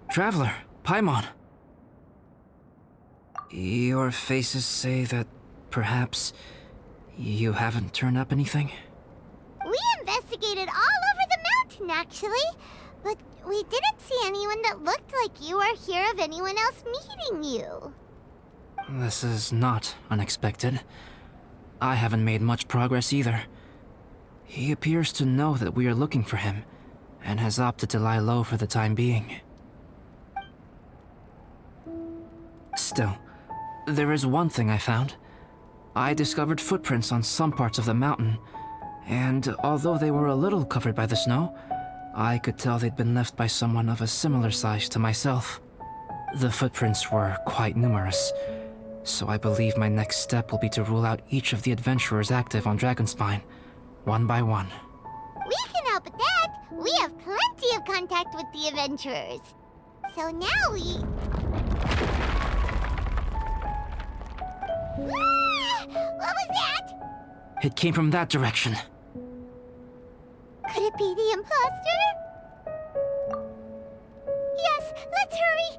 Traveler, Paimon. Your faces say that perhaps you haven't turned up anything? We investigated all over the mountain, actually. But we didn't see anyone that looked like you or hear of anyone else meeting you. This is not unexpected. I haven't made much progress either. He appears to know that we are looking for him, and has opted to lie low for the time being. Still, there is one thing I found. I discovered footprints on some parts of the mountain, and although they were a little covered by the snow, I could tell they'd been left by someone of a similar size to myself. The footprints were quite numerous, so I believe my next step will be to rule out each of the adventurers active on Dragonspine, one by one. We can help with that. We have plenty of contact with the adventurers. So now we... What was that? It came from that direction. Could it be the imposter? Yes, let's hurry!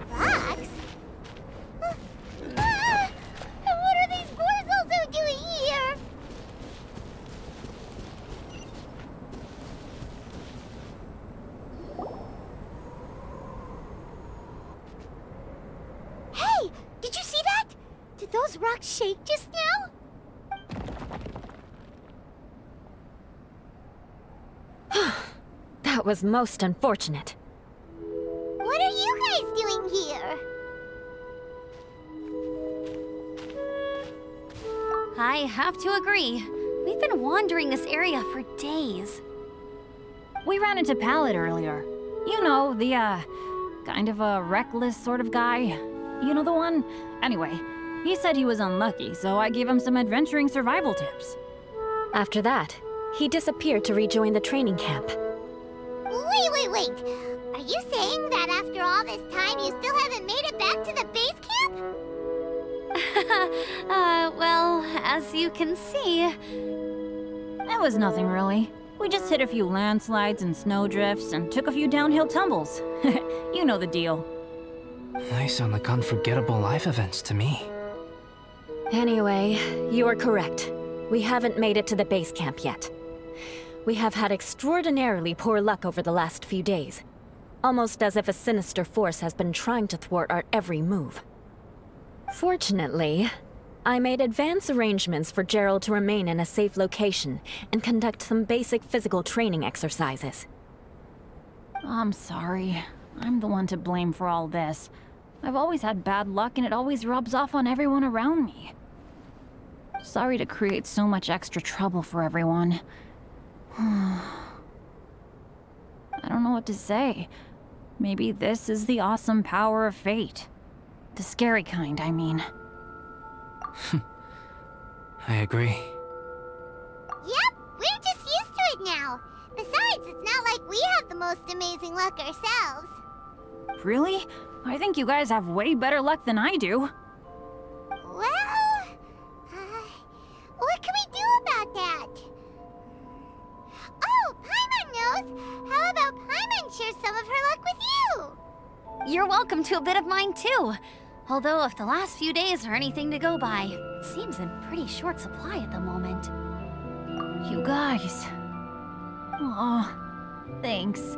Fox? And what are these boars also doing here? Hey! Did you see that? Did those rocks shake just now? That was most unfortunate. What are you guys doing here? I have to agree. We've been wandering this area for days. We ran into Pallet earlier. You know, the, kind of a reckless sort of guy. You know the one? Anyway, he said he was unlucky, so I gave him some adventuring survival tips. After that, he disappeared to rejoin the training camp. Wait. Are you saying that after all this time you still haven't made it back to the base camp? Well, as you can see... It was nothing really. We just hit a few landslides and snowdrifts and took a few downhill tumbles. You know the deal. They sound like unforgettable life events to me. Anyway, you are correct. We haven't made it to the base camp yet. We have had extraordinarily poor luck over the last few days. Almost as if a sinister force has been trying to thwart our every move. Fortunately, I made advance arrangements for Gerald to remain in a safe location and conduct some basic physical training exercises. I'm sorry. I'm the one to blame for all this. I've always had bad luck and it always rubs off on everyone around me. Sorry to create so much extra trouble for everyone. I don't know what to say. Maybe this is the awesome power of fate. The scary kind, I mean. I agree. Yep, we're just used to it now. Besides, it's not like we have the most amazing luck ourselves. Really? I think you guys have way better luck than I do. Well, what can we do about that? Oh, Paimon knows! How about Paimon share some of her luck with you? You're welcome to a bit of mine too. Although if the last few days are anything to go by, it seems in pretty short supply at the moment. You guys. Aw, thanks.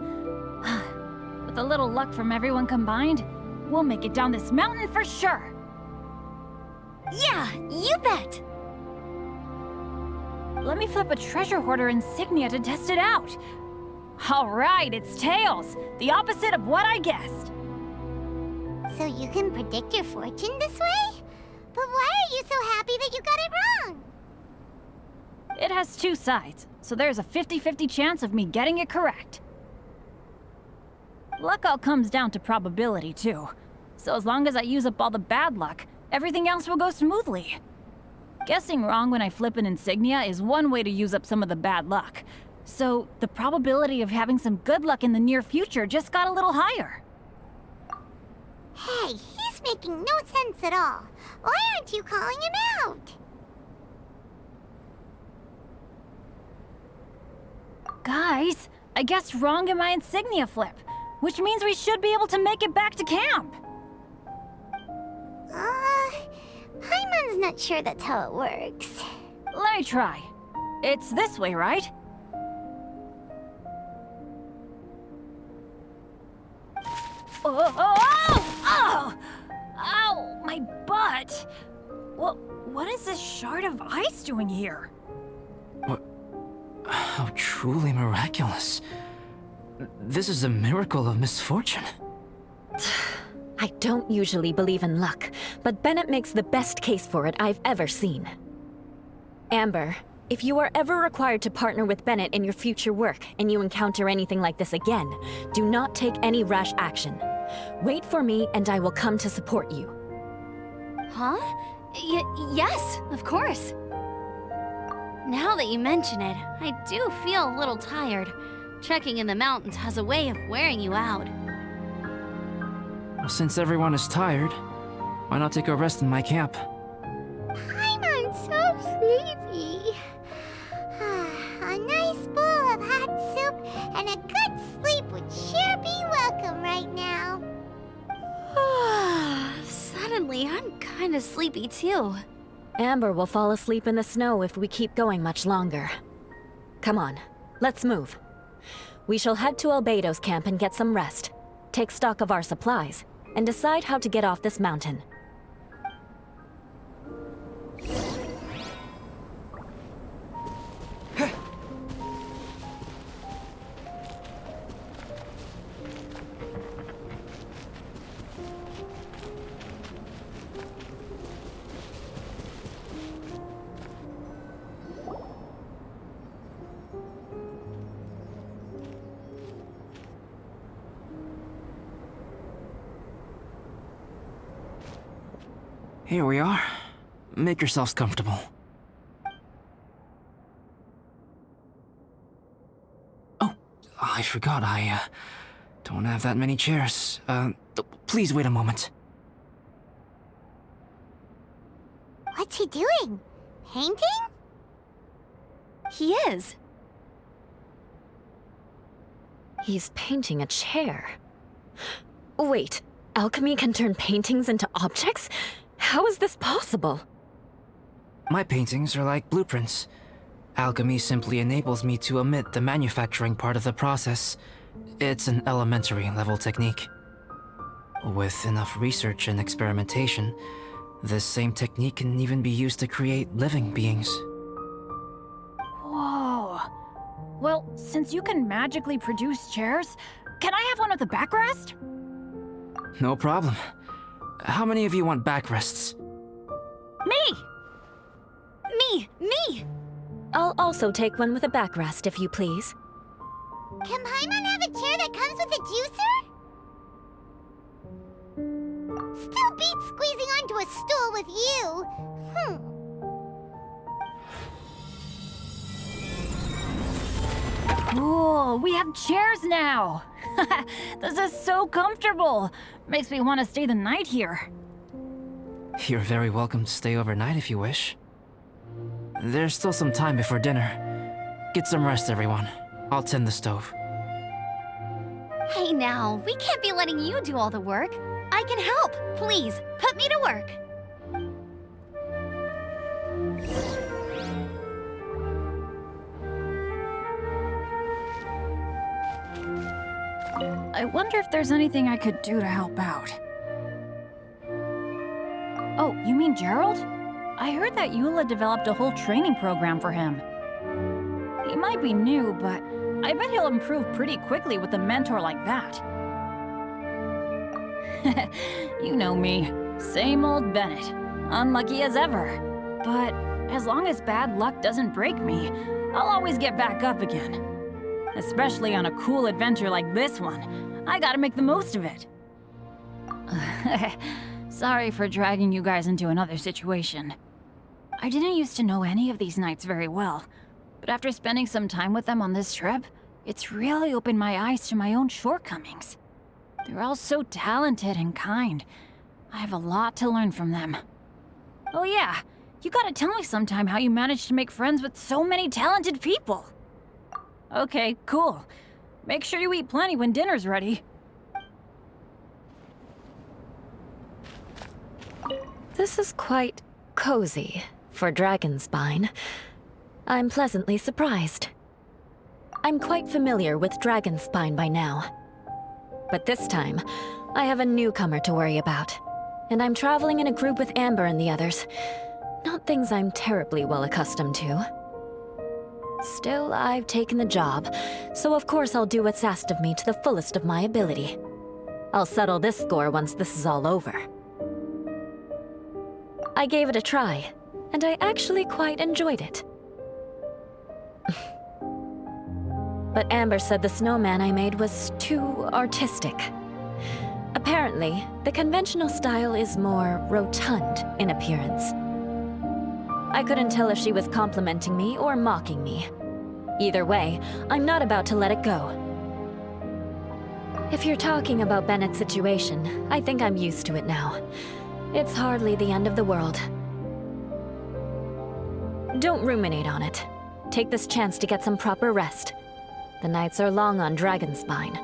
With a little luck from everyone combined, we'll make it down this mountain for sure. Yeah, you bet! Let me flip a treasure hoarder insignia to test it out. All right, it's tails. The opposite of what I guessed. So you can predict your fortune this way? But why are you so happy that you got it wrong? It has two sides, so there's a 50-50 chance of me getting it correct. Luck all comes down to probability, too. So as long as I use up all the bad luck, everything else will go smoothly. Guessing wrong when I flip an insignia is one way to use up some of the bad luck. So the probability of having some good luck in the near future just got a little higher. Hey, he's making no sense at all. Why aren't you calling him out? Guys, I guess wrong in my insignia flip, which means we should be able to make it back to camp. Paimon's not sure that's how it works. Let me try. It's this way, right? Oh! Ow! My butt! What is this shard of ice doing here? What? How truly miraculous. This is a miracle of misfortune. I don't usually believe in luck, but Bennett makes the best case for it I've ever seen. Amber, if you are ever required to partner with Bennett in your future work and you encounter anything like this again, do not take any rash action. Wait for me and I will come to support you. Huh? Yes, of course. Now that you mention it, I do feel a little tired. Trekking in the mountains has a way of wearing you out. Well, since everyone is tired, why not take a rest in my camp? Paimon's so sleepy. A nice bowl of hot soup and a good sleep would sure be welcome right now. Suddenly, I'm kind of sleepy too. Amber will fall asleep in the snow if we keep going much longer. Come on, let's move. We shall head to Albedo's camp and get some rest, take stock of our supplies, and decide how to get off this mountain. Here we are. Make yourselves comfortable. Oh, I forgot I, don't have that many chairs. Please wait a moment. What's he doing? Painting? He is. He's painting a chair. Wait, alchemy can turn paintings into objects? How is this possible? My paintings are like blueprints. Alchemy simply enables me to omit the manufacturing part of the process. It's an elementary level technique. With enough research and experimentation, this same technique can even be used to create living beings. Whoa. Well, since you can magically produce chairs, can I have one with a backrest? No problem. How many of you want backrests? Me! I'll also take one with a backrest, if you please. Can Paimon have a chair that comes with a juicer? Still beats squeezing onto a stool with you. Cool, we have chairs now! This is so comfortable! Makes me want to stay the night here. You're very welcome to stay overnight if you wish. There's still some time before dinner. Get some rest, everyone. I'll tend the stove. Hey now, we can't be letting you do all the work. I can help. Please, put me to work. I wonder if there's anything I could do to help out. Oh, you mean Gerald? I heard that Eula developed a whole training program for him. He might be new, but I bet he'll improve pretty quickly with a mentor like that. You know me. Same old Bennett. Unlucky as ever. But as long as bad luck doesn't break me, I'll always get back up again. Especially on a cool adventure like this one. I gotta make the most of it. Sorry for dragging you guys into another situation. I didn't used to know any of these knights very well, But after spending some time with them on this trip, it's really opened my eyes to my own shortcomings. They're all so talented and kind. I have a lot to learn from them. Oh yeah, you gotta tell me sometime how you managed to make friends with so many talented people. Okay, cool. Make sure you eat plenty when dinner's ready. This is quite cozy for Dragonspine. I'm pleasantly surprised. I'm quite familiar with Dragonspine by now. But this time, I have a newcomer to worry about. And I'm traveling in a group with Amber and the others. Not things I'm terribly well accustomed to. Still, I've taken the job, so of course I'll do what's asked of me to the fullest of my ability. I'll settle this score once this is all over. I gave it a try, and I actually quite enjoyed it. But Amber said the snowman I made was too artistic. Apparently, the conventional style is more rotund in appearance. I couldn't tell if she was complimenting me or mocking me. Either way, I'm not about to let it go. If you're talking about Bennett's situation, I think I'm used to it now. It's hardly the end of the world. Don't ruminate on it. Take this chance to get some proper rest. The nights are long on Dragonspine.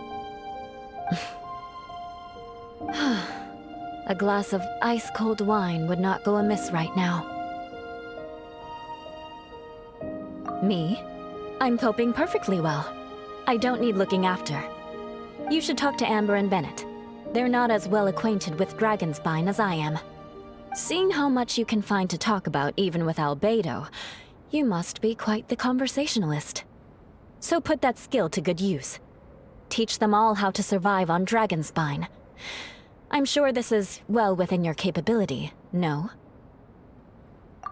A glass of ice-cold wine would not go amiss right now. Me? I'm coping perfectly well. I don't need looking after. You should talk to Amber and Bennett. They're not as well acquainted with Dragonspine as I am. Seeing how much you can find to talk about even with Albedo, you must be quite the conversationalist. So put that skill to good use. Teach them all how to survive on Dragonspine. I'm sure this is well within your capability, no?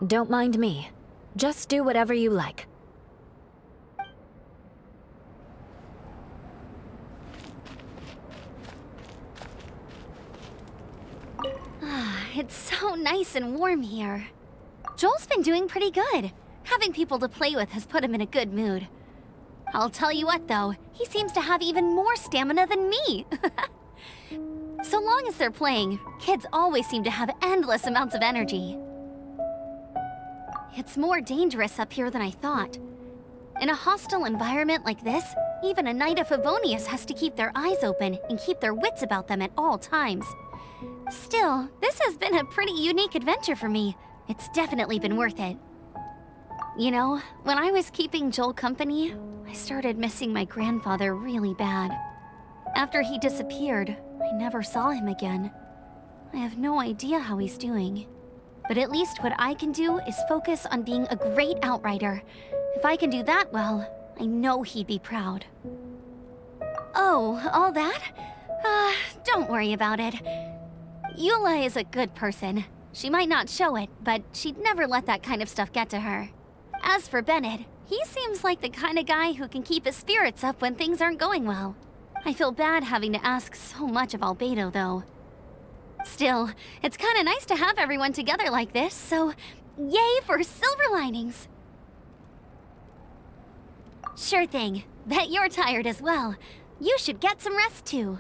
Don't mind me. Just do whatever you like. It's so nice and warm here. Joel's been doing pretty good. Having people to play with has put him in a good mood. I'll tell you what, though, he seems to have even more stamina than me. So long as they're playing, kids always seem to have endless amounts of energy. It's more dangerous up here than I thought. In a hostile environment like this, even a Knight of Favonius has to keep their eyes open and keep their wits about them at all times. Still, this has been a pretty unique adventure for me. It's definitely been worth it. You know, when I was keeping Joel company, I started missing my grandfather really bad. After he disappeared, I never saw him again. I have no idea how he's doing. But at least what I can do is focus on being a great outrider. If I can do that well, I know he'd be proud. Oh, all that? Don't worry about it. Eula is a good person. She might not show it, but she'd never let that kind of stuff get to her. As for Bennett, he seems like the kind of guy who can keep his spirits up when things aren't going well. I feel bad having to ask so much of Albedo, though. Still, it's kind of nice to have everyone together like this, so yay for silver linings! Sure thing. Bet you're tired as well. You should get some rest, too.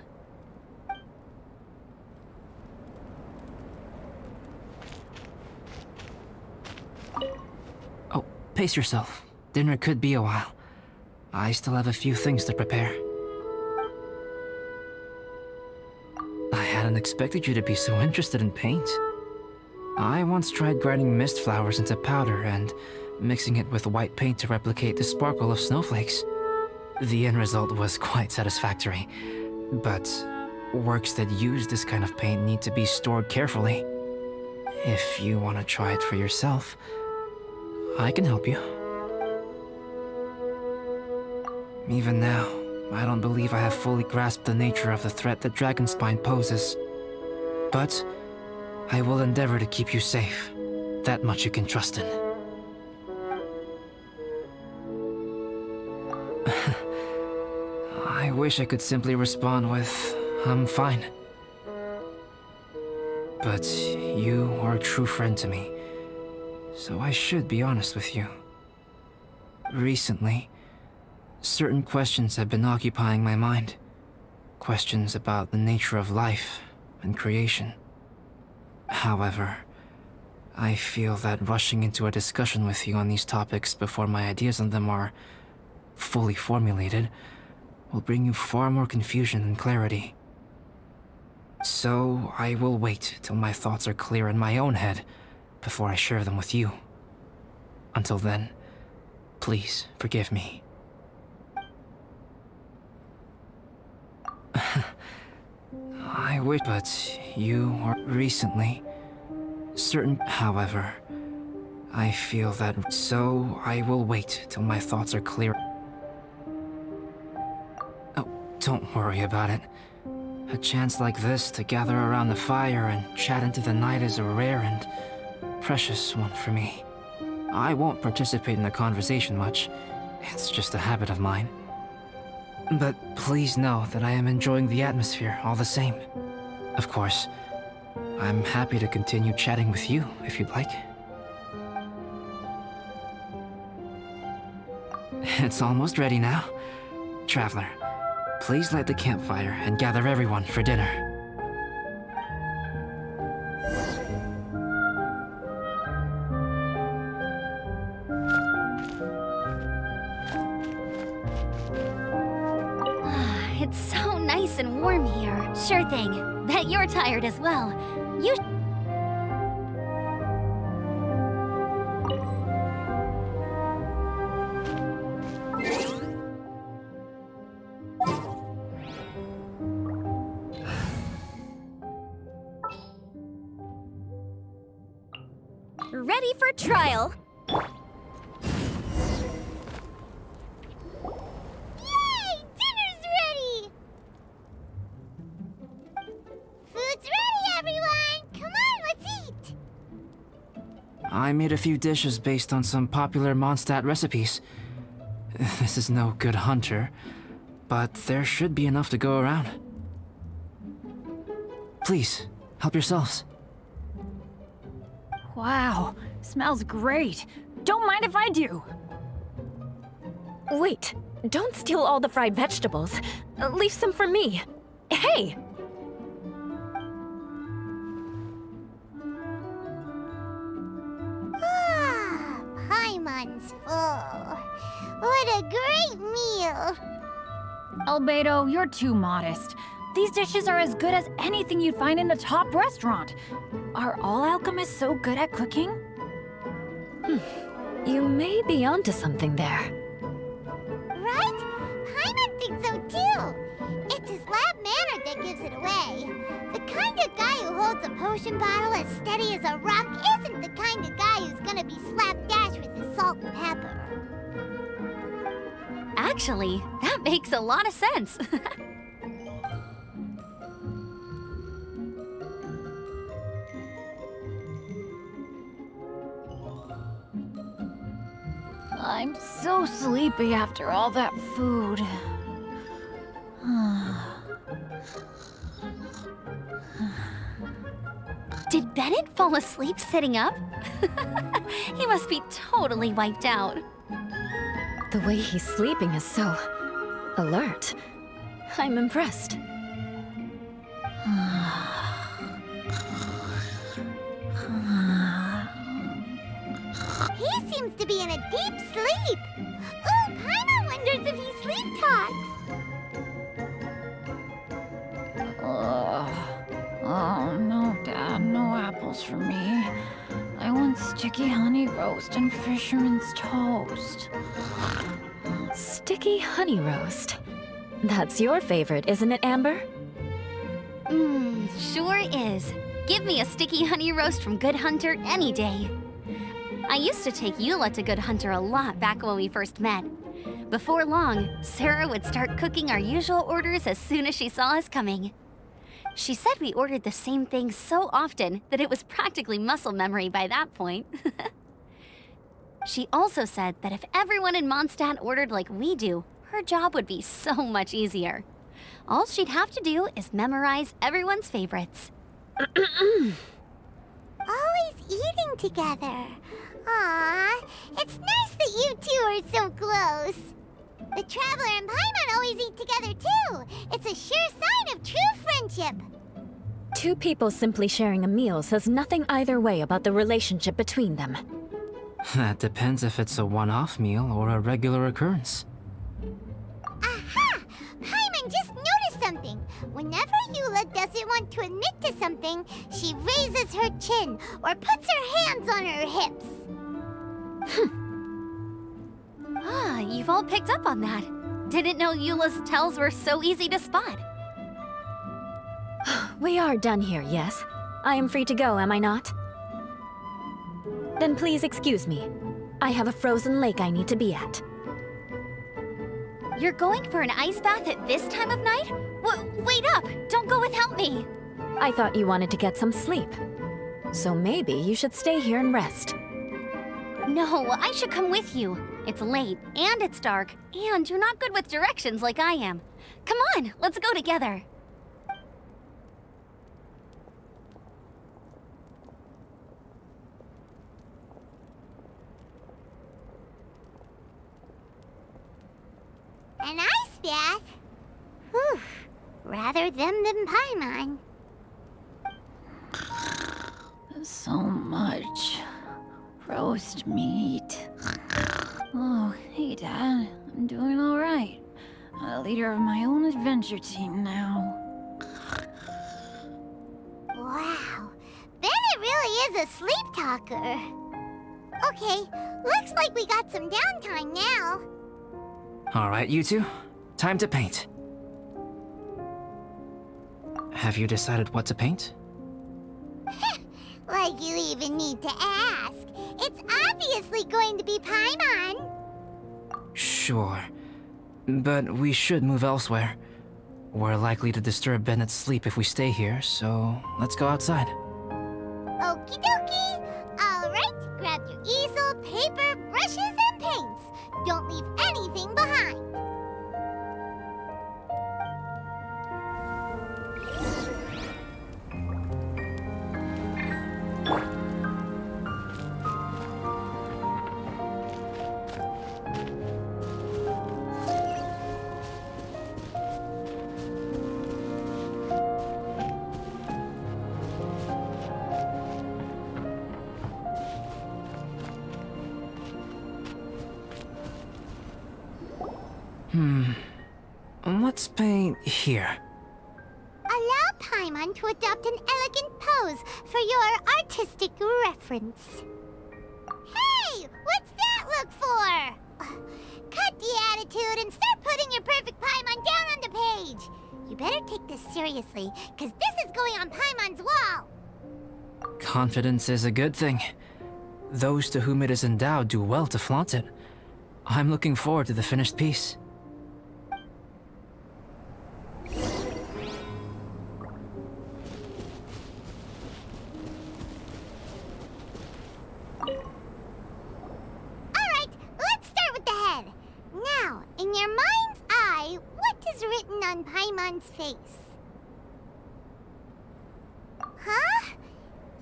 Oh, pace yourself. Dinner could be a while. I still have a few things to prepare. I hadn't expected you to be so interested in paint. I once tried grinding mist flowers into powder and mixing it with white paint to replicate the sparkle of snowflakes. The end result was quite satisfactory, but works that use this kind of paint need to be stored carefully. If you want to try it for yourself, I can help you. Even now, I don't believe I have fully grasped the nature of the threat that Dragonspine poses. But I will endeavor to keep you safe. That much you can trust in. I wish I could simply respond with, I'm fine. But you are a true friend to me, so I should be honest with you. Recently, certain questions have been occupying my mind. Questions about the nature of life and creation. However, I feel that rushing into a discussion with you on these topics before my ideas on them are fully formulated will bring you far more confusion than clarity. So I will wait till my thoughts are clear in my own head before I share them with you. Until then, please forgive me. I wish, but you are recently certain. However, I feel that, so I will wait till my thoughts are clear. Oh, don't worry about it. A chance like this to gather around the fire and chat into the night is a rare and precious one for me. I won't participate in the conversation much. It's just a habit of mine. But please know that I am enjoying the atmosphere all the same. Of course, I'm happy to continue chatting with you if you'd like. It's almost ready now. Traveler, please light the campfire and gather everyone for dinner. It's so nice and warm here. Sure thing. Bet you're tired as well. You... Ready for trial. Yay! Dinner's ready! Food's ready, everyone! Come on, let's eat! I made a few dishes based on some popular Mondstadt recipes. This is no good hunter, but there should be enough to go around. Please, help yourselves. Wow, smells great. Don't mind if I do. Wait, don't steal all the fried vegetables. Leave some for me. Hey! Ah, Paimon's full. What a great meal! Albedo, you're too modest. These dishes are as good as anything you'd find in a top restaurant. Are all alchemists so good at cooking? You may be onto something there. Right? Paimon thinks so too. It's his lab manner that gives it away. The kind of guy who holds a potion bottle as steady as a rock isn't the kind of guy who's gonna be slapdash with his salt and pepper. Actually, that makes a lot of sense. I'm so sleepy after all that food. Did Bennett fall asleep sitting up? He must be totally wiped out. The way he's sleeping is so alert. I'm impressed. He seems to be in a deep sleep. Ooh, Paimon wonders if he sleep talks. Oh, no, Dad, no apples for me. I want sticky honey roast and fisherman's toast. Sticky honey roast. That's your favorite, isn't it, Amber? Sure is. Give me a sticky honey roast from Good Hunter any day. I used to take Eula to Good Hunter a lot back when we first met. Before long, Sarah would start cooking our usual orders as soon as she saw us coming. She said we ordered the same thing so often that it was practically muscle memory by that point. She also said that if everyone in Mondstadt ordered like we do, her job would be so much easier. All she'd have to do is memorize everyone's favorites. Always eating together. Aw, it's nice that you two we're so close. The Traveler and Paimon always eat together too. It's a sure sign of true friendship. Two people simply sharing a meal says nothing either way about the relationship between them. That depends if it's a one-off meal or a regular occurrence. Aha! Paimon just noticed something. Whenever Eula doesn't want to admit to something, she raises her chin or puts her hands on her hips. Ah, you've all picked up on that. Didn't know Eula's tells were so easy to spot. We are done here, yes? I am free to go, am I not? Then please excuse me. I have a frozen lake I need to be at. You're going for an ice bath at this time of night? Wait up! Don't go without me! I thought you wanted to get some sleep. So maybe you should stay here and rest. No, I should come with you. It's late, and it's dark, and you're not good with directions like I am. Come on, let's go together. An ice bath? Whew. Rather them than Paimon. So much roast meat. Oh, hey, Dad. I'm doing all right. I'm a leader of my own adventure team now. Wow. Bennett really is a sleep talker. Okay, looks like we got some downtime now. All right, you two. Time to paint. Have you decided what to paint? Like you even need to ask. It's obviously going to be Paimon. Sure. But we should move elsewhere. We're likely to disturb Bennett's sleep if we stay here, so let's go outside. Okie dokie. All right, grab your easel, paper, brushes, and paints. Don't leave anything behind. Let's paint here. Allow Paimon to adopt an elegant pose for your artistic reference. Hey, what's that look for? Cut the attitude and start putting your perfect Paimon down on the page. You better take this seriously, because this is going on Paimon's wall. Confidence is a good thing. Those to whom it is endowed do well to flaunt it. I'm looking forward to the finished piece. Alright, let's start with the head. Now, in your mind's eye, what is written on Paimon's face? Huh?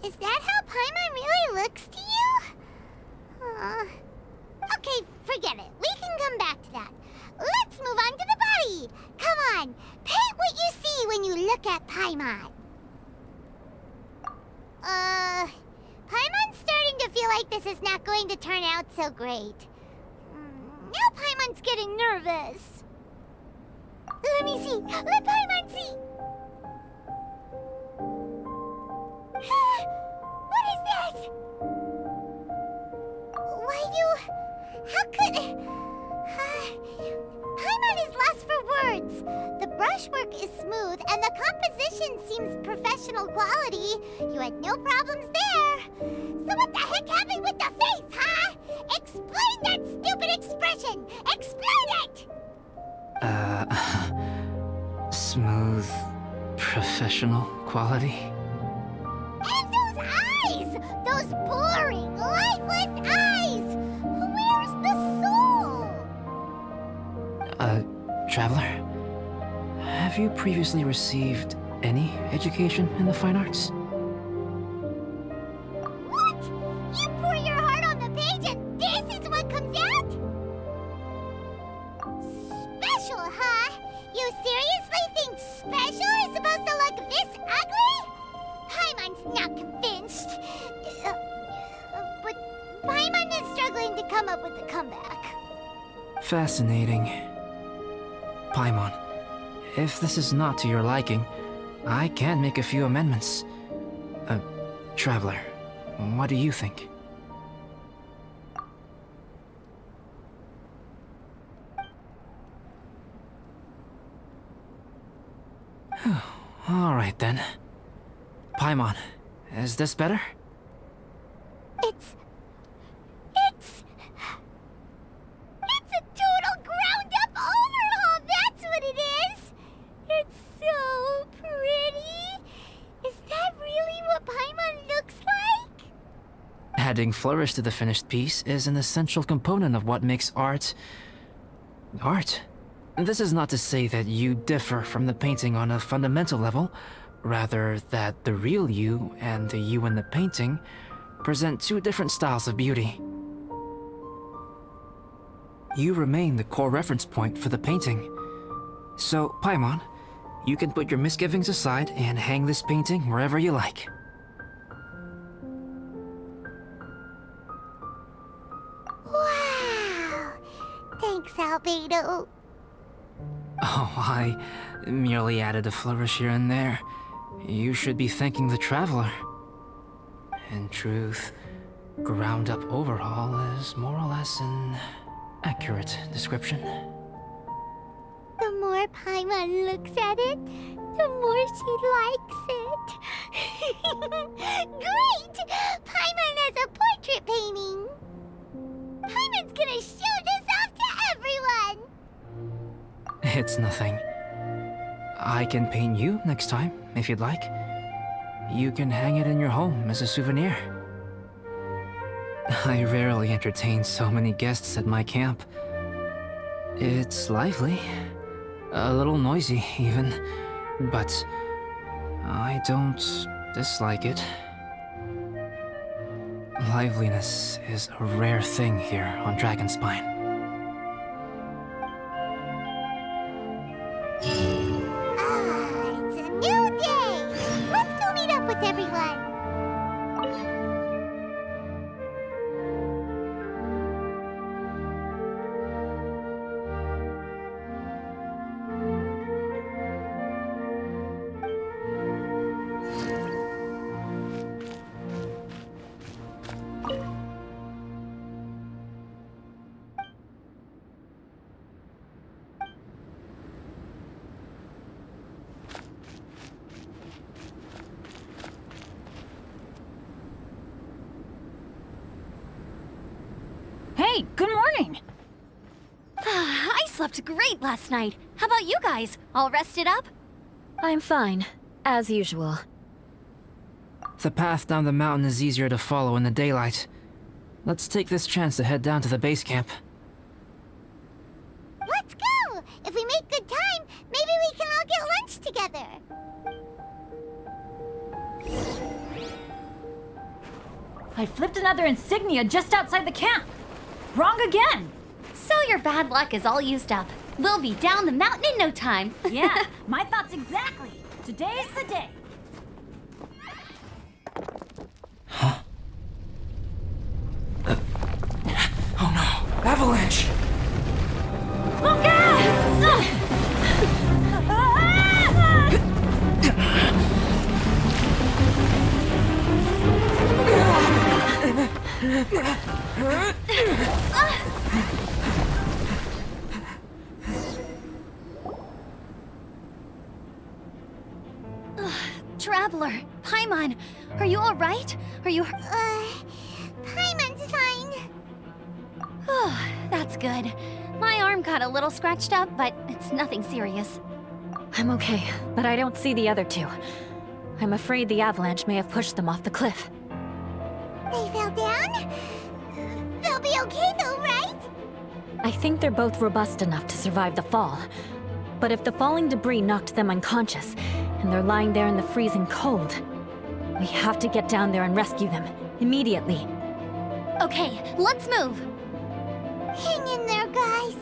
Is that how Paimon really looks to you? Okay, forget it. We can come back to that. Let's move on to the body. Come on, paint what you see when you look at Paimon. Paimon's starting to feel like this is not going to turn out so great. Now Paimon's getting nervous. Let me see. Let Paimon see. What is that? How could... Paimon is lost for words. The brushwork is smooth and the composition seems professional quality. You had no problems there. So what the heck happened with the face, huh? Explain that stupid expression! Explain it! Smooth, professional quality. And those eyes! Those boring, lifeless eyes! Where's the soul? Traveler? Have you previously received any education in the fine arts? What? You pour your heart on the page and this is what comes out? Paimon is struggling to come up with a comeback. Fascinating. Paimon, if this is not to your liking, I can make a few amendments. Traveler, what do you think? All right then. Paimon, is this better? It's a total ground-up overhaul, that's what it is! It's so pretty! Is that really what Paimon looks like? Adding flourish to the finished piece is an essential component of what makes art... art. This is not to say that you differ from the painting on a fundamental level, rather that the real you and the you in the painting present two different styles of beauty. You remain the core reference point for the painting. So, Paimon, you can put your misgivings aside and hang this painting wherever you like. Wow! Thanks, Albedo. Oh, I merely added a flourish here and there. You should be thanking the Traveler. In truth, ground-up overhaul is more or less an accurate description. The more Paimon looks at it, the more she likes it. Great! Paimon has a portrait painting! Paimon's gonna show this off to everyone! It's nothing. I can paint you next time, if you'd like. You can hang it in your home as a souvenir. I rarely entertain so many guests at my camp. It's lively. A little noisy, even. But I don't dislike it. Liveliness is a rare thing here on Dragonspine. It's a new day! Let's go meet up with everyone! Hey, good morning! I slept great last night. How about you guys? All rested up? I'm fine, as usual. The path down the mountain is easier to follow in the daylight. Let's take this chance to head down to the base camp. Let's go! If we make good time, maybe we can all get lunch together! I flipped another insignia just outside the camp! Wrong again! So your bad luck is all used up. We'll be down the mountain in no time. Yeah, my thoughts exactly. Today's the day. Oh no! Avalanche! Look out! Traveler, Paimon, are you all right? Are you... Paimon's fine. Oh, that's good. My arm got a little scratched up, but it's nothing serious. I'm okay, but I don't see the other two. I'm afraid the avalanche may have pushed them off the cliff. They fell down? They'll be okay though, right? I think they're both robust enough to survive the fall. But if the falling debris knocked them unconscious, and they're lying there in the freezing cold, we have to get down there and rescue them, immediately. Okay, let's move. Hang in there, guys.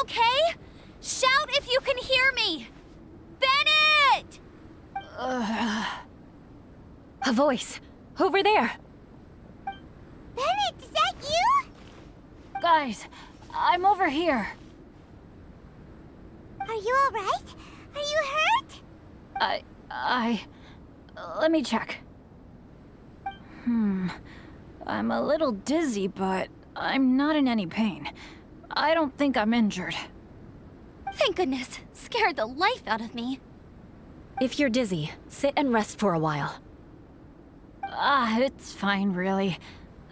okay? Shout if you can hear me! Bennett! A voice. Over there. Bennett, is that you? Guys, I'm over here. Are you alright? Are you hurt? Let me check. I'm a little dizzy, but I'm not in any pain. I don't think I'm injured. Thank goodness. Scared the life out of me. If you're dizzy, sit and rest for a while. It's fine, really.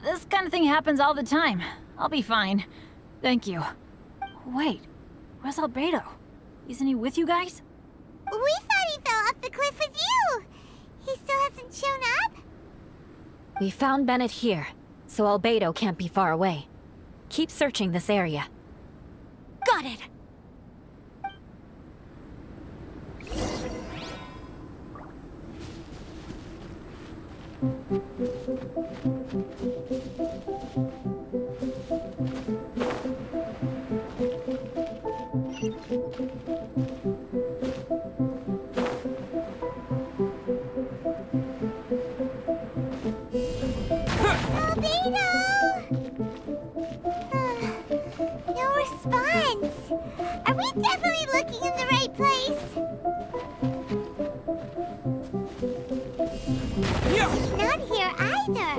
This kind of thing happens all the time. I'll be fine. Thank you. Wait, where's Albedo? Isn't he with you guys? We thought he fell off the cliff with you. He still hasn't shown up? We found Bennett here, so Albedo can't be far away. Keep searching this area. Got it. No response. Are we definitely looking in the right place? He's not here either.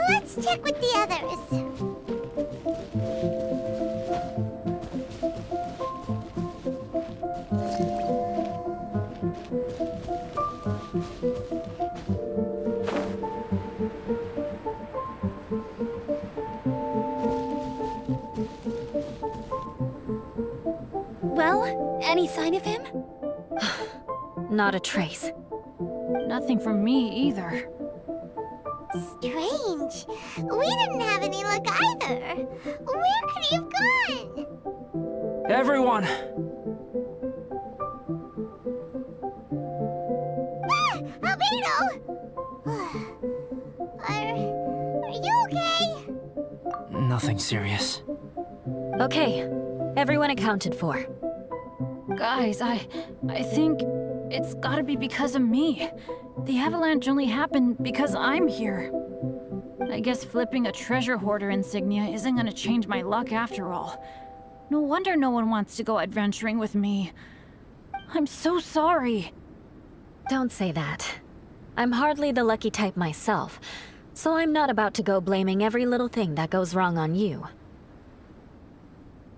Let's check with the others. Well, any sign of him? Not a trace. Nothing from me either. Strange. We didn't have any luck either. Where could he have gone? Everyone! Ah! Albedo! Are you okay? Nothing serious. Okay, everyone accounted for. Guys, I think it's gotta be because of me. The avalanche only happened because I'm here. I guess flipping a treasure hoarder insignia isn't gonna change my luck after all. No wonder no one wants to go adventuring with me. I'm so sorry. Don't say that. I'm hardly the lucky type myself, so I'm not about to go blaming every little thing that goes wrong on you.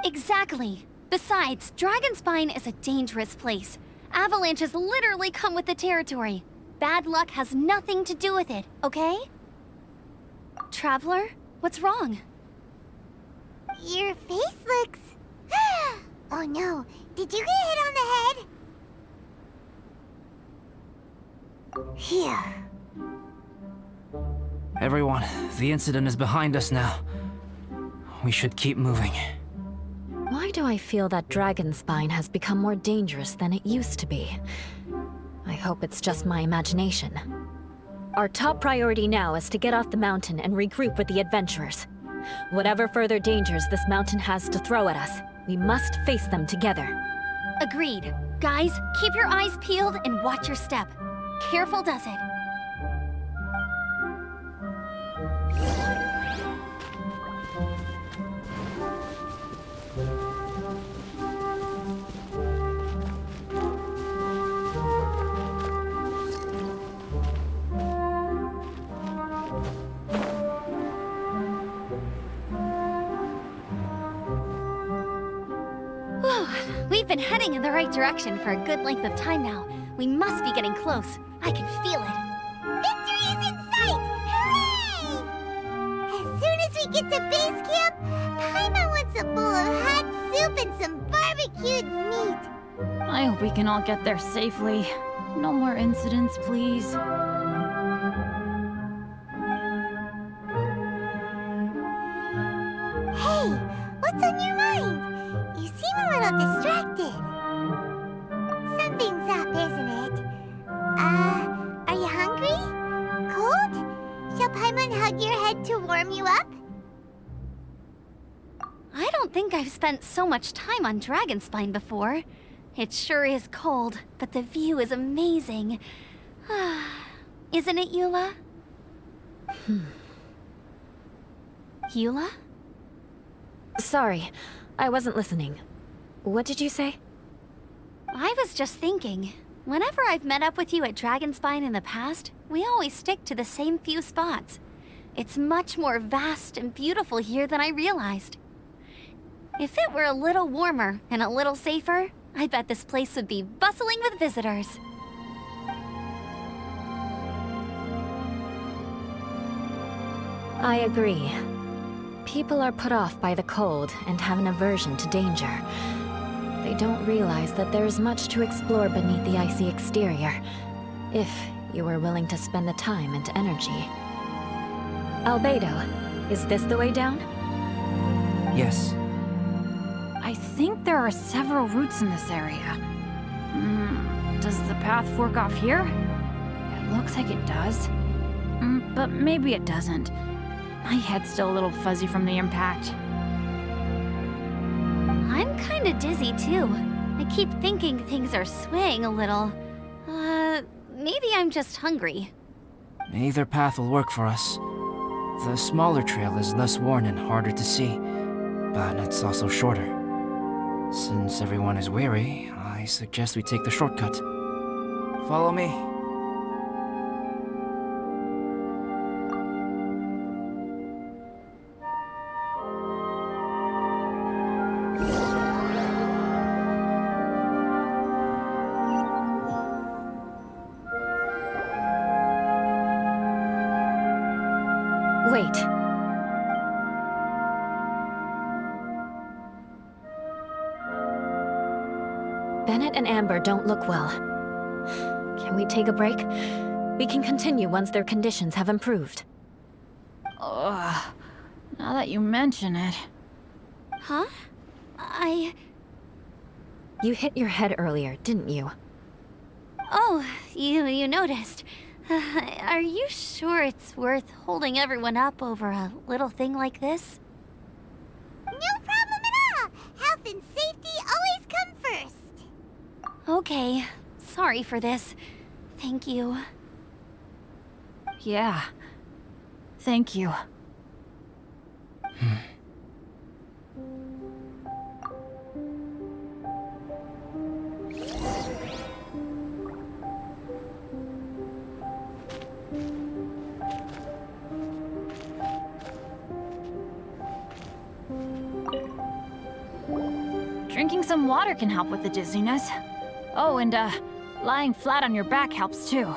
Exactly. Besides, Dragonspine is a dangerous place. Avalanches literally come with the territory. Bad luck has nothing to do with it, okay? Traveler, what's wrong? Your face looks... Oh no, did you get hit on the head? Here. Everyone, the incident is behind us now. We should keep moving. Why do I feel that Dragonspine has become more dangerous than it used to be? I hope it's just my imagination. Our top priority now is to get off the mountain and regroup with the adventurers. Whatever further dangers this mountain has to throw at us, we must face them together. Agreed. Guys, keep your eyes peeled and watch your step. Careful does it. We've been heading in the right direction for a good length of time now. We must be getting close. I can feel it. Victory is in sight! Hooray! As soon as we get to base camp, Paimon wants a bowl of hot soup and some barbecued meat. I hope we can all get there safely. No more incidents, please. Hey, what's on your mind? You seem a little distracted. Something's up, isn't it? Are you hungry? Cold? Shall Paimon hug your head to warm you up? I don't don't think I've spent so much time on Dragonspine before. It sure is cold, but the view is amazing. Isn't it, Eula? Eula? Sorry, I wasn't listening. What did you say? I was just thinking, whenever I've met up with you at Dragonspine in the past, we always stick to the same few spots. It's much more vast and beautiful here than I realized. If it were a little warmer and a little safer, I bet this place would be bustling with visitors. I agree. People are put off by the cold and have an aversion to danger. They don't realize that there's much to explore beneath the icy exterior, if you are willing to spend the time and energy. Albedo, is this the way down? Yes. I think there are several routes in this area. Does the path fork off here? It looks like it does. But maybe it doesn't. My head's still a little fuzzy from the impact. I'm kinda dizzy too. I keep thinking things are swaying a little. Maybe I'm just hungry. Either path will work for us. The smaller trail is less worn and harder to see, but it's also shorter. Since everyone is weary, I suggest we take the shortcut. Follow me. Wait. Bennett and Amber don't look well. Can we take a break? We can continue once their conditions have improved. Ugh. Now that you mention it. Huh? You hit your head earlier, didn't you? Oh, you noticed. Are you sure it's worth holding everyone up over a little thing like this? No problem at all. Health and safety always come first. Okay. Sorry for this. Thank you. Yeah. Thank you. Drinking some water can help with the dizziness. Oh, and lying flat on your back helps too.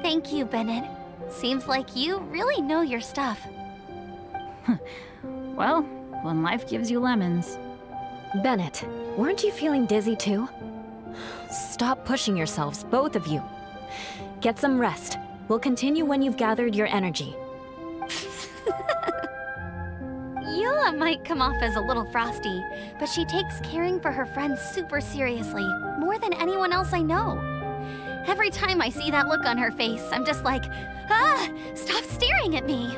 Thank you, Bennett. Seems like you really know your stuff. Well, when life gives you lemons. Bennett, weren't you feeling dizzy too? Stop pushing yourselves, both of you. Get some rest. We'll continue when you've gathered your energy. Eula might come off as a little frosty, but she takes caring for her friends super seriously, more than anyone else I know. Every time I see that look on her face, I'm just like, stop staring at me!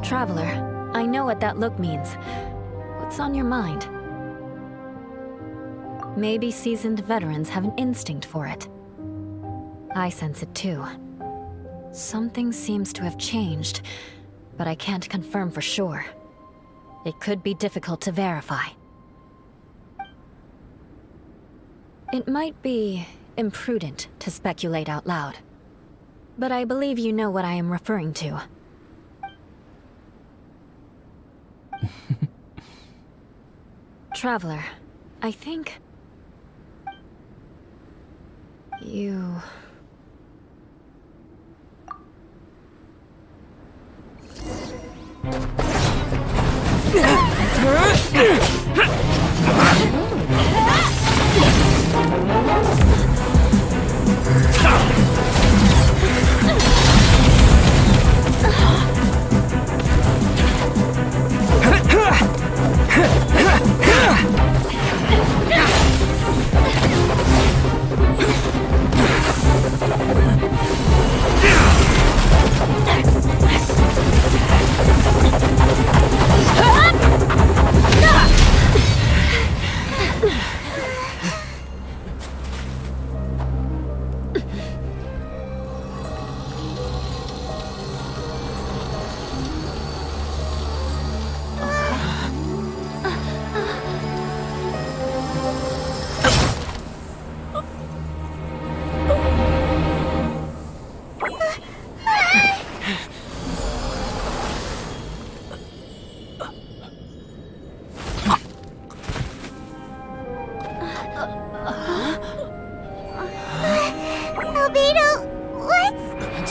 Traveler, I know what that look means. What's on your mind? Maybe seasoned veterans have an instinct for it. I sense it too. Something seems to have changed, but I can't confirm for sure. It could be difficult to verify. It might be imprudent to speculate out loud, but I believe you know what I am referring to. Traveler, I think... you...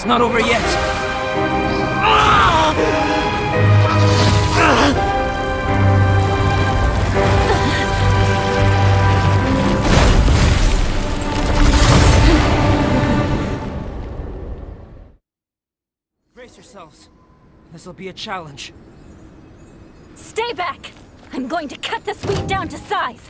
It's not over yet! Brace yourselves. This'll be a challenge. Stay back! I'm going to cut this wheat down to size!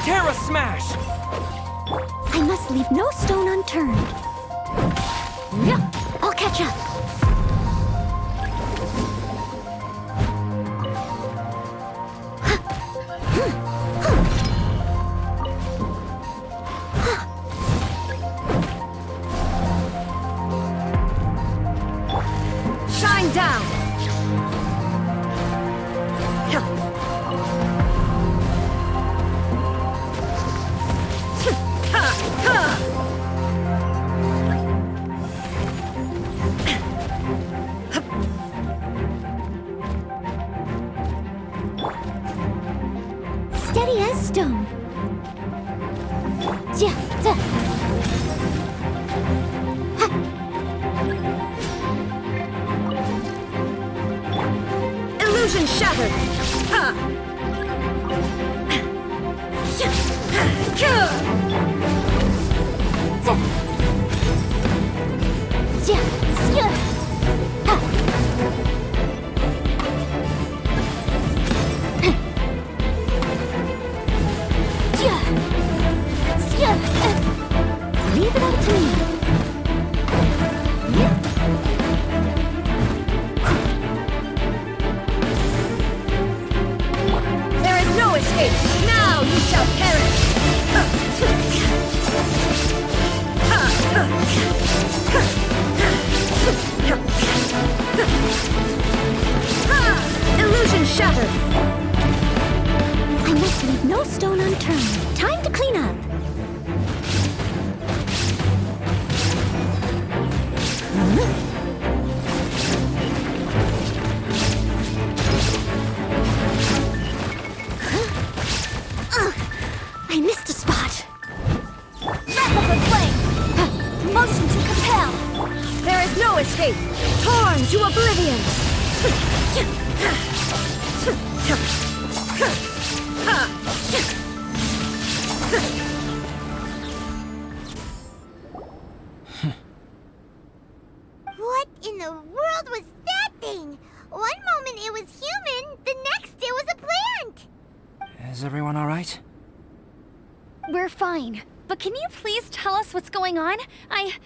Terra Smash! I must leave no stone unturned. Yeah, I'll catch up. Shine down! Steady as stone. Yeah, yeah. Illusion shattered! Leave it up to me. There is no escape! Now you shall perish! Illusion shattered! I must leave no stone unturned. Time to clean up. I missed a spot. Rapid flame! Motion to compel! There is no escape! Torn to oblivion! What in the world was that thing? One moment it was human, the next it was a plant. Is everyone alright? We're fine. But can you please tell us what's going on? I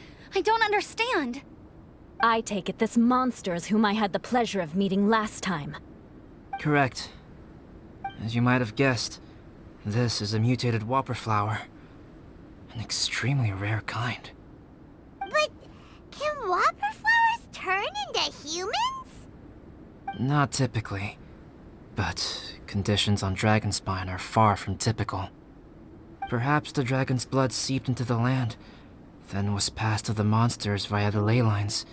don't understand. I take it this monster is whom I had the pleasure of meeting last time. Correct. As you might have guessed, this is a mutated whopper flower. An extremely rare kind. But can whopper flowers turn into humans? Not typically, but conditions on Dragonspine are far from typical. Perhaps the dragon's blood seeped into the land, then was passed to the monsters via the ley lines,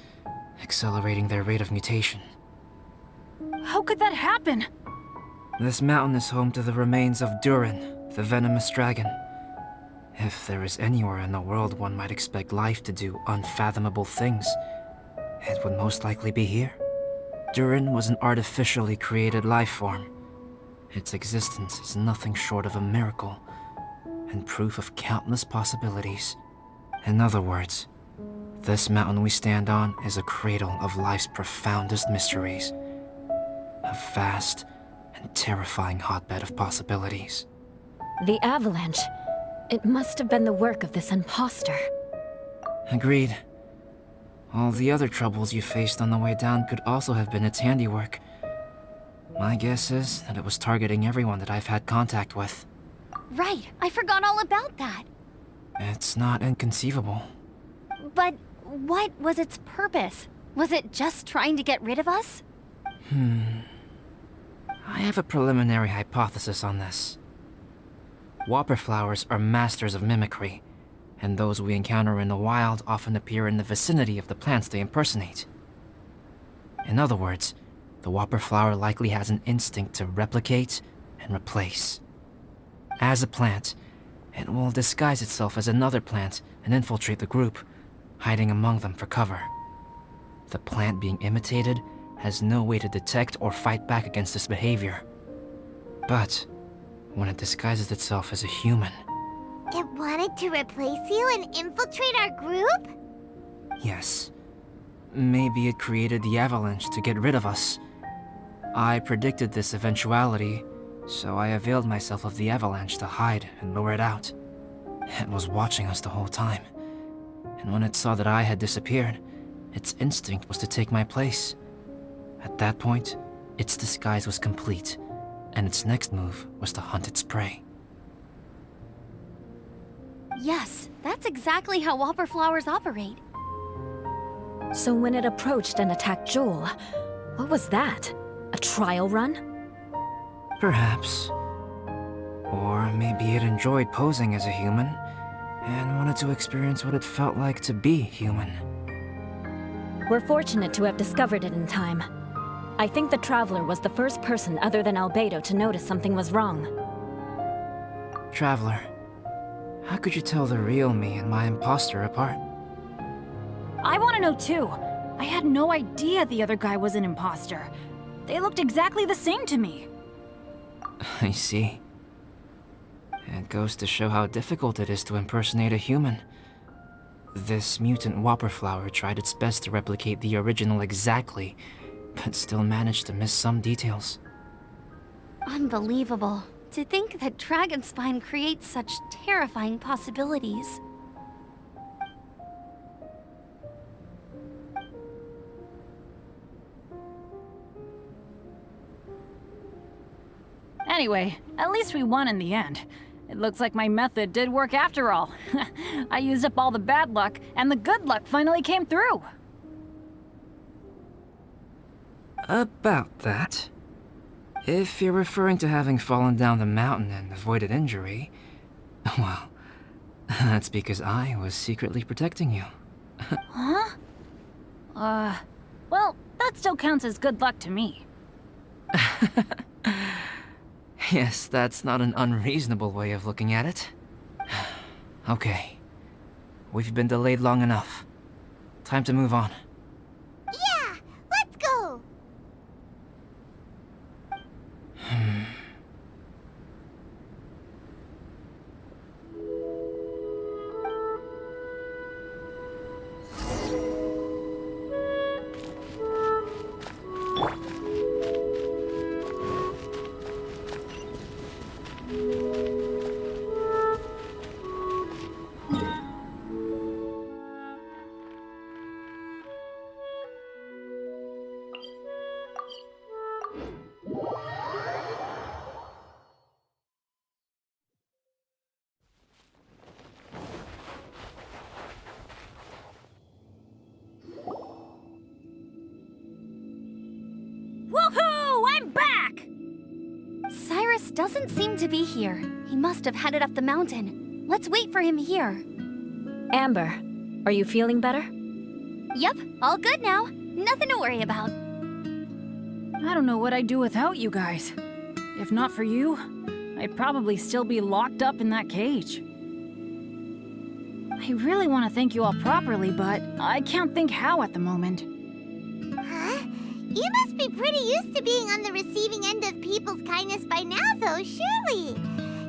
accelerating their rate of mutation. How could that happen? This mountain is home to the remains of Durin, the venomous dragon. If there is anywhere in the world one might expect life to do unfathomable things, it would most likely be here. Durin was an artificially created life form. Its existence is nothing short of a miracle, and proof of countless possibilities. In other words, this mountain we stand on is a cradle of life's profoundest mysteries. A vast and terrifying hotbed of possibilities. The avalanche. It must have been the work of this imposter. Agreed. All the other troubles you faced on the way down could also have been its handiwork. My guess is that it was targeting everyone that I've had contact with. Right, I forgot all about that. It's not inconceivable. But what was its purpose? Was it just trying to get rid of us? I have a preliminary hypothesis on this. Whopper flowers are masters of mimicry, and those we encounter in the wild often appear in the vicinity of the plants they impersonate. In other words, the Whopper flower likely has an instinct to replicate and replace. As a plant, it will disguise itself as another plant and infiltrate the group, hiding among them for cover. The plant being imitated has no way to detect or fight back against this behavior. But when it disguises itself as a human... It wanted to replace you and infiltrate our group? Yes. Maybe it created the avalanche to get rid of us. I predicted this eventuality, so I availed myself of the avalanche to hide and lure it out. It was watching us the whole time, and when it saw that I had disappeared, its instinct was to take my place. At that point, its disguise was complete, and its next move was to hunt its prey. Yes, that's exactly how Whopper flowers operate. So when it approached and attacked Joel, what was that? A trial run? Perhaps. Or maybe it enjoyed posing as a human, and wanted to experience what it felt like to be human. We're fortunate to have discovered it in time. I think the Traveler was the first person other than Albedo to notice something was wrong. Traveler, how could you tell the real me and my imposter apart? I want to know too. I had no idea the other guy was an imposter. They looked exactly the same to me. I see. It goes to show how difficult it is to impersonate a human. This mutant Whopper flower tried its best to replicate the original exactly, but still managed to miss some details. Unbelievable. To think that Dragonspine creates such terrifying possibilities. Anyway, at least we won in the end. It looks like my method did work after all. I used up all the bad luck, and the good luck finally came through. About that. If you're referring to having fallen down the mountain and avoided injury, well, that's because I was secretly protecting you. Huh? Well, that still counts as good luck to me. Yes, that's not an unreasonable way of looking at it. Okay. We've been delayed long enough. Time to move on. Yeah, let's go! Woohoo! I'm back! Cyrus doesn't seem to be here. He must have headed up the mountain. Let's wait for him here. Amber, are you feeling better? Yep, all good now. Nothing to worry about. I don't know what I'd do without you guys. If not for you, I'd probably still be locked up in that cage. I really want to thank you all properly, but I can't think how at the moment. Huh? You must be pretty used to being on the receiving end of people's kindness by now, though, surely.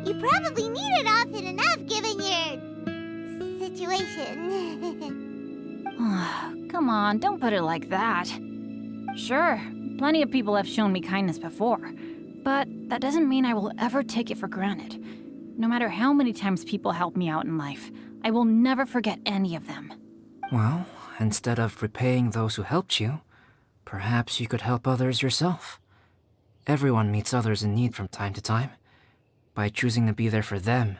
You probably need it often enough, given your... situation. Come on, don't put it like that. Sure, plenty of people have shown me kindness before, but that doesn't mean I will ever take it for granted. No matter how many times people help me out in life, I will never forget any of them. Well, instead of repaying those who helped you, perhaps you could help others yourself. Everyone meets others in need from time to time. By choosing to be there for them,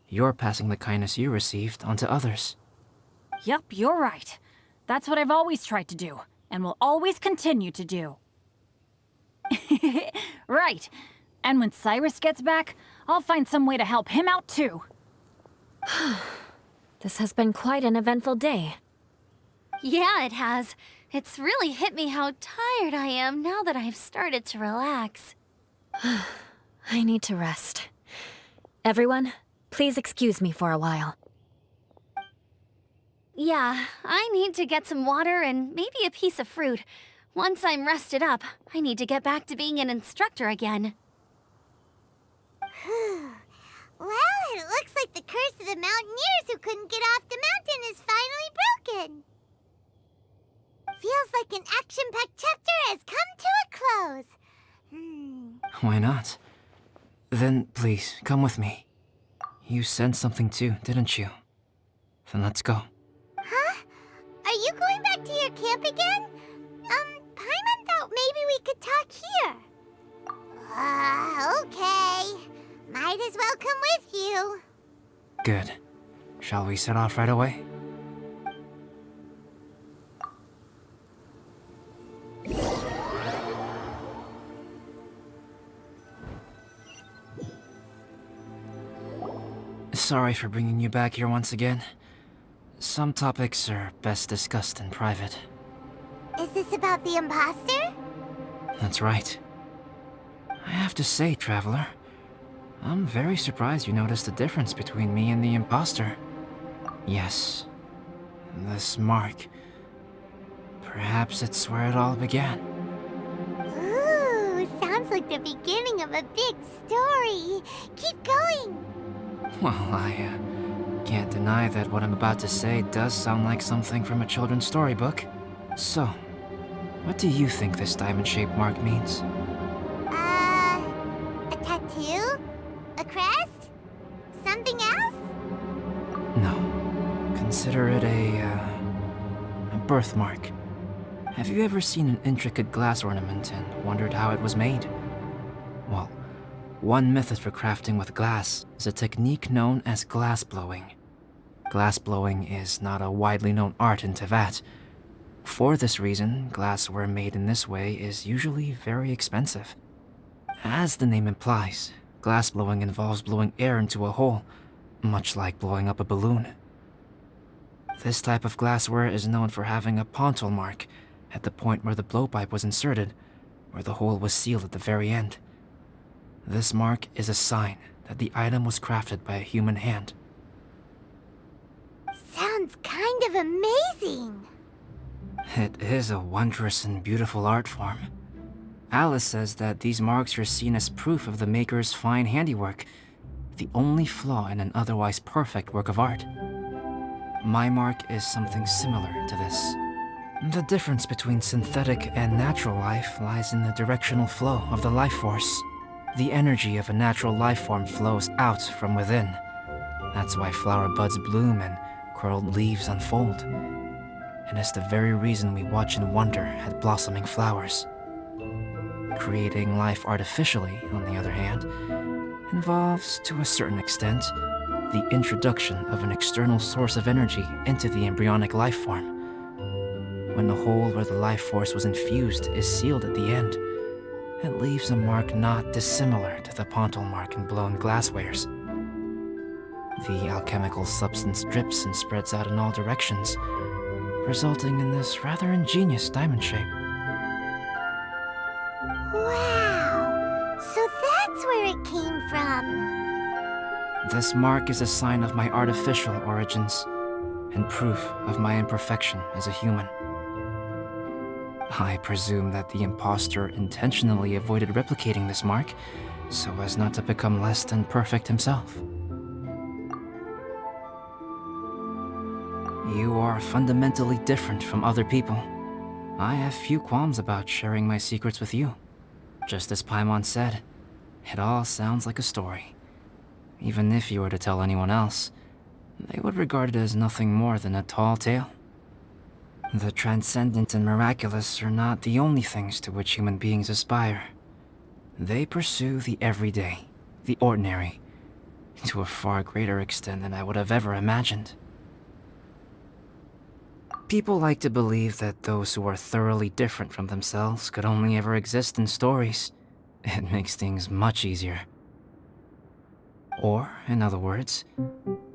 you're passing the kindness you received onto others. Yep, you're right. That's what I've always tried to do, and will always continue to do. Right. And when Cyrus gets back, I'll find some way to help him out too. This has been quite an eventful day. Yeah, it has. It's really hit me how tired I am now that I've started to relax. I need to rest. Everyone, please excuse me for a while. Yeah, I need to get some water and maybe a piece of fruit. Once I'm rested up, I need to get back to being an instructor again. Well, it looks like the curse of the mountaineers who couldn't get off the mountain is finally broken. Feels like an action-packed chapter has come to a close. Why not? Then please, come with me. You sensed something too, didn't you? Then let's go. Huh? Are you going back to your camp again? Paimon thought maybe we could talk here. Okay. Might as well come with you. Good. Shall we set off right away? Sorry for bringing you back here once again. Some topics are best discussed in private. Is this about the imposter? That's right. I have to say, Traveler, I'm very surprised you noticed the difference between me and the imposter. Yes, this mark. Perhaps it's where it all began. Ooh, sounds like the beginning of a big story. Keep going. Well, I can't deny that what I'm about to say does sound like something from a children's storybook. So, what do you think this diamond-shaped mark means? A tattoo? A crest? Something else? No. Consider it a birthmark. Have you ever seen an intricate glass ornament and wondered how it was made? Well, one method for crafting with glass is a technique known as glass blowing. Glass blowing is not a widely known art in Teyvat. For this reason, glassware made in this way is usually very expensive. As the name implies, glass blowing involves blowing air into a hole, much like blowing up a balloon. This type of glassware is known for having a pontal mark at the point where the blowpipe was inserted, where the hole was sealed at the very end. This mark is a sign that the item was crafted by a human hand. Sounds kind of amazing. It is a wondrous and beautiful art form. Alice says that these marks are seen as proof of the maker's fine handiwork, the only flaw in an otherwise perfect work of art. My mark is something similar to this. The difference between synthetic and natural life lies in the directional flow of the life force. The energy of a natural life form flows out from within. That's why flower buds bloom and curled leaves unfold. And it's the very reason we watch and wonder at blossoming flowers. Creating life artificially, on the other hand, involves, to a certain extent, the introduction of an external source of energy into the embryonic life form. When the hole where the life force was infused is sealed at the end, it leaves a mark not dissimilar to the pontal mark in blown glasswares. The alchemical substance drips and spreads out in all directions, resulting in this rather ingenious diamond shape. Wow, so that's where it came from. This mark is a sign of my artificial origins, and proof of my imperfection as a human. I presume that the imposter intentionally avoided replicating this mark, so as not to become less than perfect himself. You are fundamentally different from other people. I have few qualms about sharing my secrets with you. Just as Paimon said, it all sounds like a story. Even if you were to tell anyone else, they would regard it as nothing more than a tall tale. The transcendent and miraculous are not the only things to which human beings aspire. They pursue the everyday, the ordinary, to a far greater extent than I would have ever imagined. People like to believe that those who are thoroughly different from themselves could only ever exist in stories. It makes things much easier. Or, in other words,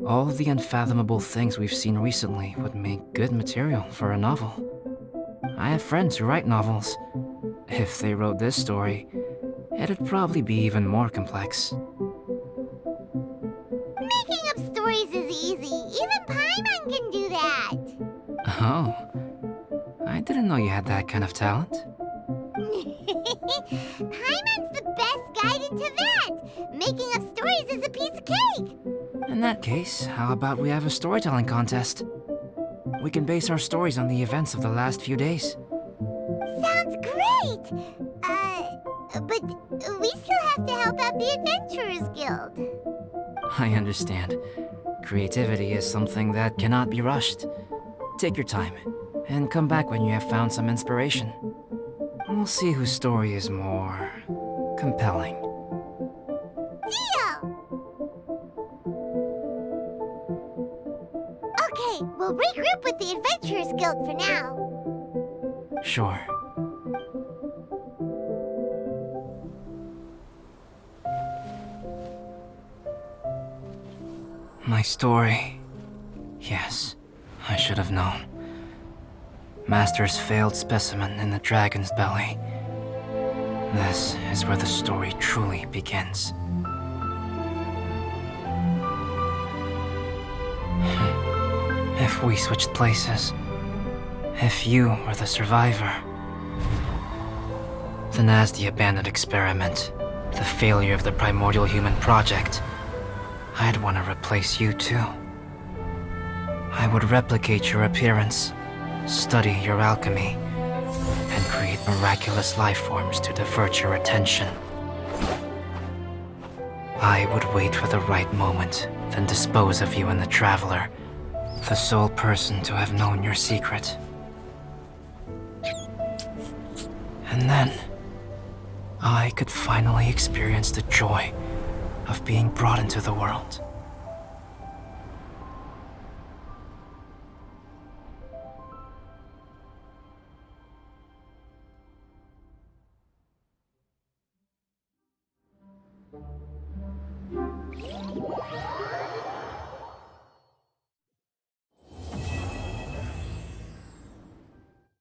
all of the unfathomable things we've seen recently would make good material for a novel. I have friends who write novels. If they wrote this story, it'd probably be even more complex. Making up stories is easy. Even Paimon can do that. Oh, I didn't know you had that kind of talent. Paimon's the best guide into that. Making up stories is a piece of cake. In that case, how about we have a storytelling contest? We can base our stories on the events of the last few days. Sounds great. But we still have to help out the Adventurers Guild. I understand. Creativity is something that cannot be rushed. Take your time, and come back when you have found some inspiration. We'll see whose story is more compelling. Deal! Okay, we'll regroup with the Adventurers Guild for now. Sure. My story. Yes, I should have known. Master's failed specimen in the dragon's belly. This is where the story truly begins. If we switched places, if you were the survivor, then as the abandoned experiment, the failure of the primordial human project, I'd want to replace you too. I would replicate your appearance, study your alchemy, and create miraculous life forms to divert your attention. I would wait for the right moment, then dispose of you and the Traveler, the sole person to have known your secret. And then, I could finally experience the joy of being brought into the world.